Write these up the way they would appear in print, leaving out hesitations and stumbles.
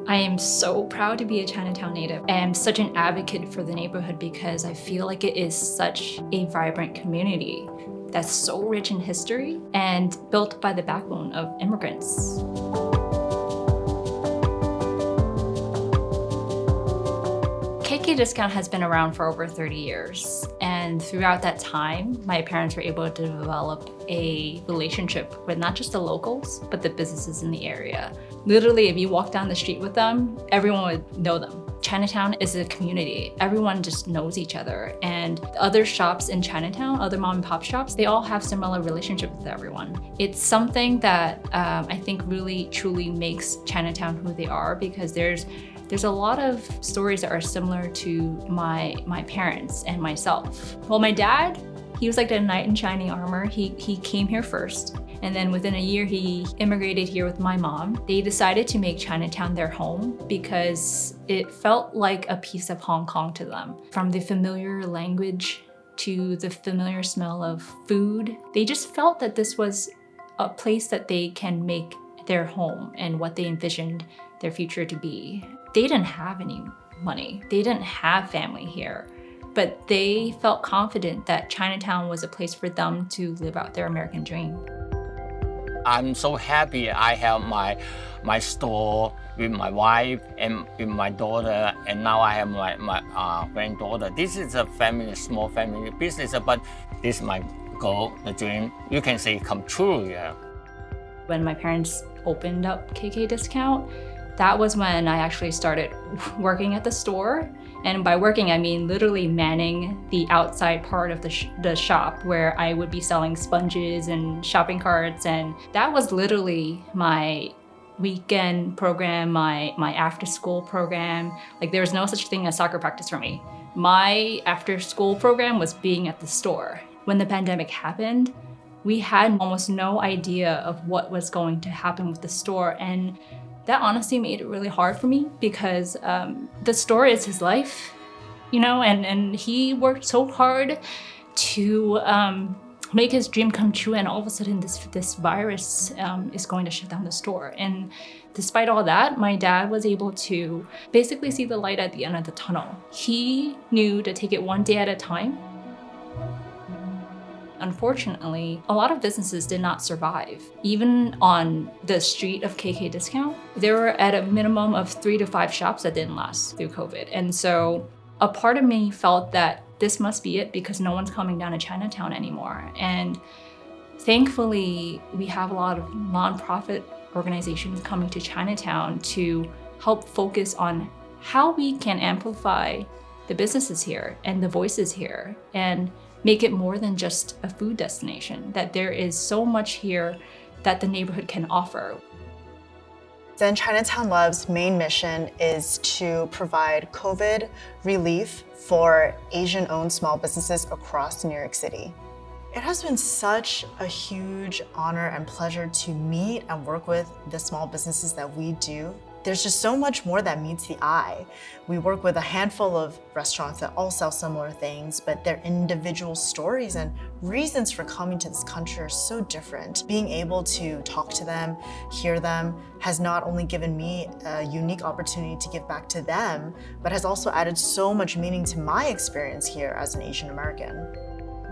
I am so proud to be a Chinatown native. I am such an advocate for the neighborhood because I feel like it is such a vibrant community that's so rich in history and built by the backbone of immigrants. KK Discount has been around for over 30 years. And throughout that time, my parents were able to develop a relationship with not just the locals, but the businesses in the area. Literally, if you walk down the street with them, everyone would know them. Chinatown is a community. Everyone just knows each other. And the other shops in Chinatown, other mom and pop shops, they all have similar relationships with everyone. It's something that I think really truly makes Chinatown who they are, because there's a lot of stories that are similar to my parents and myself. Well, my dad, he was like the knight in shining armor. He came here first, and then within a year he immigrated here with my mom. They decided to make Chinatown their home because it felt like a piece of Hong Kong to them. From the familiar language to the familiar smell of food, they just felt that this was a place that they can make their home and what they envisioned their future to be. They didn't have any money. They didn't have family here, but they felt confident that Chinatown was a place for them to live out their American dream. I'm so happy I have my store with my wife and with my daughter, and now I have my granddaughter. This is a family, small family business, but this is my goal, the dream. You can say come true, yeah. When my parents opened up KK Discount, that was when I actually started working at the store. And by working, I mean literally manning the outside part of the shop, where I would be selling sponges and shopping carts. And that was literally my weekend program, my after school program. Like, there was no such thing as soccer practice for me. My after school program was being at the store. When the pandemic happened, we had almost no idea of what was going to happen with the store. And that honestly made it really hard for me, because the store is his life, you know, and he worked so hard to make his dream come true, and all of a sudden this virus is going to shut down the store. And despite all that, my dad was able to basically see the light at the end of the tunnel. He knew to take it one day at a time. Unfortunately, a lot of businesses did not survive. Even on the street of KK Discount, there were at a minimum of 3 to 5 shops that didn't last through COVID. And so a part of me felt that this must be it, because no one's coming down to Chinatown anymore. And thankfully, we have a lot of nonprofit organizations coming to Chinatown to help focus on how we can amplify the businesses here and the voices here, and make it more than just a food destination, that there is so much here that the neighborhood can offer. Then Chinatown Love's main mission is to provide COVID relief for Asian-owned small businesses across New York City. It has been such a huge honor and pleasure to meet and work with the small businesses that we do. There's just so much more that meets the eye. We work with a handful of restaurants that all sell similar things, but their individual stories and reasons for coming to this country are so different. Being able to talk to them, hear them, has not only given me a unique opportunity to give back to them, but has also added so much meaning to my experience here as an Asian American.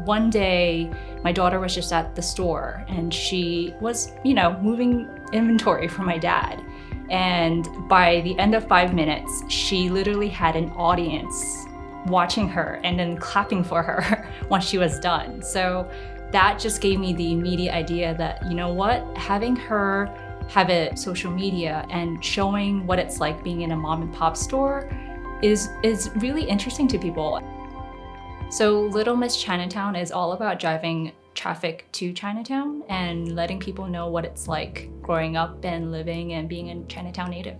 One day, my daughter was just at the store, and she was, moving inventory for my dad. And by the end of 5 minutes, she literally had an audience watching her and then clapping for her once she was done. So that just gave me the immediate idea that, you know what, having her have a social media and showing what it's like being in a mom and pop store is really interesting to people. So Little Miss Chinatown is all about driving traffic to Chinatown and letting people know what it's like growing up and living and being a Chinatown native.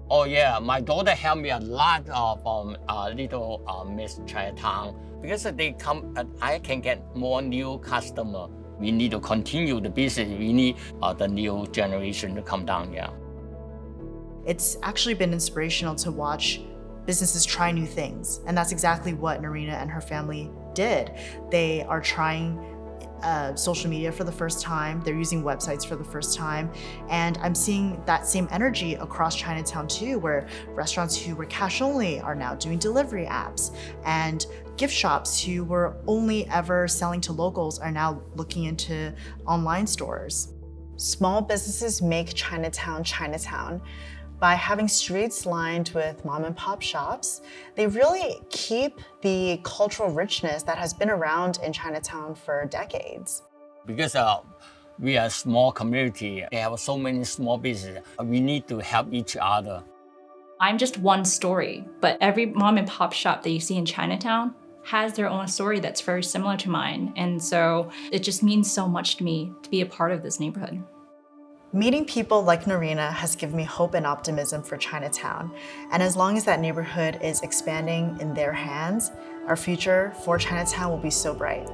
Oh yeah, my daughter helped me a lot from Little Miss Chinatown, because they come, I can get more new customer. We need to continue the business. We need the new generation to come down, yeah. It's actually been inspirational to watch businesses try new things. And that's exactly what Narina and her family did. They are trying social media for the first time. They're using websites for the first time. And I'm seeing that same energy across Chinatown too, where restaurants who were cash only are now doing delivery apps, and gift shops who were only ever selling to locals are now looking into online stores. Small businesses make Chinatown Chinatown. By having streets lined with mom and pop shops, they really keep the cultural richness that has been around in Chinatown for decades. Because we are a small community, they have so many small businesses. We need to help each other. I'm just one story, but every mom and pop shop that you see in Chinatown has their own story that's very similar to mine. And so it just means so much to me to be a part of this neighborhood. Meeting people like Norina has given me hope and optimism for Chinatown. And as long as that neighborhood is expanding in their hands, our future for Chinatown will be so bright.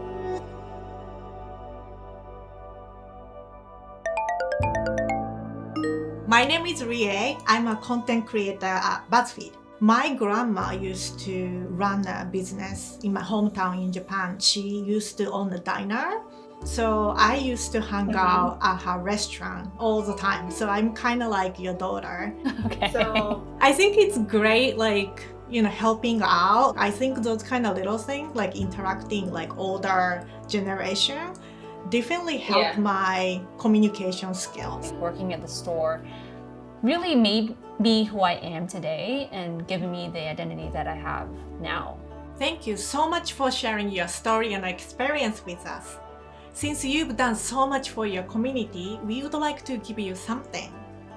My name is Rie. I'm a content creator at BuzzFeed. My grandma used to run a business in my hometown in Japan. She used to own a diner. So I used to hang out at her restaurant all the time. So I'm kind of like your daughter. Okay. So I think it's great, helping out. I think those kind of little things, like interacting like older generation, definitely help my communication skills. Working at the store really made me who I am today and given me the identity that I have now. Thank you so much for sharing your story and experience with us. Since you've done so much for your community, we would like to give you something.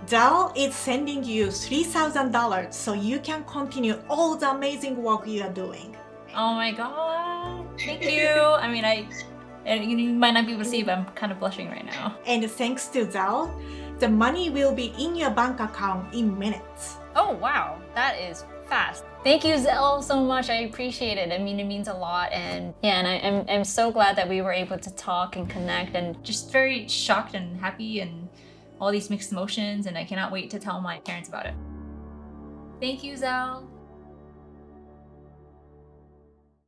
Zelle is sending you $3,000 so you can continue all the amazing work you are doing. Oh my God, thank you. I mean, you might not be able to see, but I'm kind of blushing right now. And thanks to Zelle, the money will be in your bank account in minutes. Oh wow, that is fast. Thank you, Zelle, so much. I appreciate it. I mean, it means a lot. And I'm so glad that we were able to talk and connect, and just very shocked and happy and all these mixed emotions. And I cannot wait to tell my parents about it. Thank you, Zelle.